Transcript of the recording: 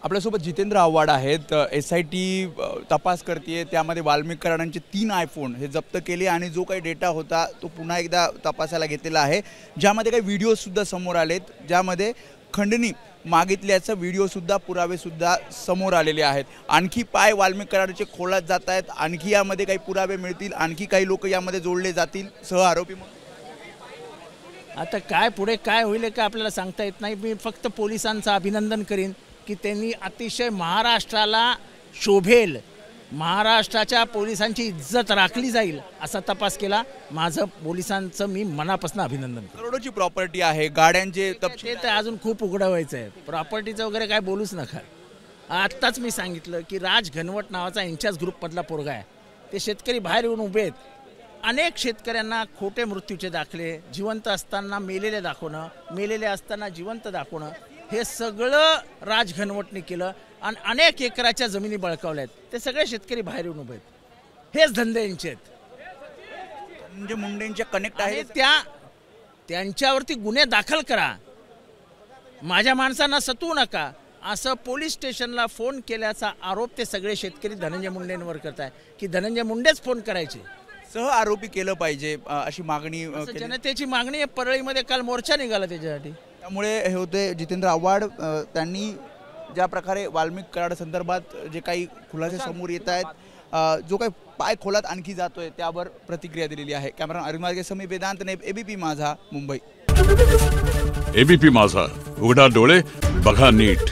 आपल्यासोबत जितेंद्र आव्हाड आहेत। SIT तपास करते, त्यामध्ये वाल्मिक कराडांचे 3 आयफोन हे जप्त केले आणि जो काही डेटा होता तो पुन्हा एकदा तपासायला घेतलेला आहे, ज्यामध्ये काही व्हिडिओसुद्धा समोर आलेत, ज्यामध्ये खंडणी मागितल्याचा व्हिडिओसुद्धा पुरावेसुद्धा समोर आलेले आहेत। आणखी पाय वाल्मिक कराडाचे खोलात जात आहेत, आणखी यामध्ये काही पुरावे मिळतील, आणखी काही लोक यामध्ये जोडले जातील सह आरोपी म्हणून। आता काय पुढे काय होईल का आपल्याला सांगता येत नाही। मी फक्त पोलिसांचं अभिनंदन करीन की त्यांनी अतिशय महाराष्ट्राला शोभेल, महाराष्ट्राच्या पोलिसांची इज्जत राखली जाईल असा तपास केला। माझं पोलिसांचं मी मनापासून अभिनंदन करतो। करोडोची प्रॉपर्टी आहे, गाड्यांचे तपशील ते तर अजून खूप उघडवायचं आहे, प्रॉपर्टीचं वगैरे काय बोलूच नका। आत्ताच मी सांगितलं की राज घनवट नावाचा इंचार्ज ग्रुपमधला पोरगा आहे, ते शेतकरी बाहेर येऊन उभे आहेत। अनेक शेतकऱ्यांना खोटे मृत्यूचे दाखले, जिवंत असताना मेलेले दाखवणं, मेलेले असताना जिवंत दाखवणं, हे सगळं राज घनवटने केलं आणि अनेक एकराच्या जमिनी बळकावल्या आहेत। ते सगळे शेतकरी बाहेर येऊन उभे आहेत, हेच धंदे यांचे आहेत, म्हणजे मुंडेंचे कनेक्ट आणि आहे। त्यांच्यावरती गुन्हे दाखल करा, माझ्या माणसांना सतवू नका असं पोलीस स्टेशनला फोन केल्याचा आरोप ते सगळे शेतकरी धनंजय मुंडेंवर करत आहे की धनंजय मुंडेच फोन करायचे, सह आरोपी केलं पाहिजे अशी मागणी जनतेची मागणी आहे। परळीमध्ये काल मोर्चा निघाला त्याच्यासाठी। त्यामुळे हे होते जितेंद्र आव्हाड, त्यांनी ज्या प्रकारे वाल्मिक कराड संदर्भात जे काही खुलासे समोर येत आहेत, जो काही पाय खोलात आणखी जातोय त्यावर प्रतिक्रिया दिलेली आहे। कॅमेरा अरुण समी वेदांत ने ABP माझा मुंबई। ABP माझा, उघडा डोळे बघा नीट।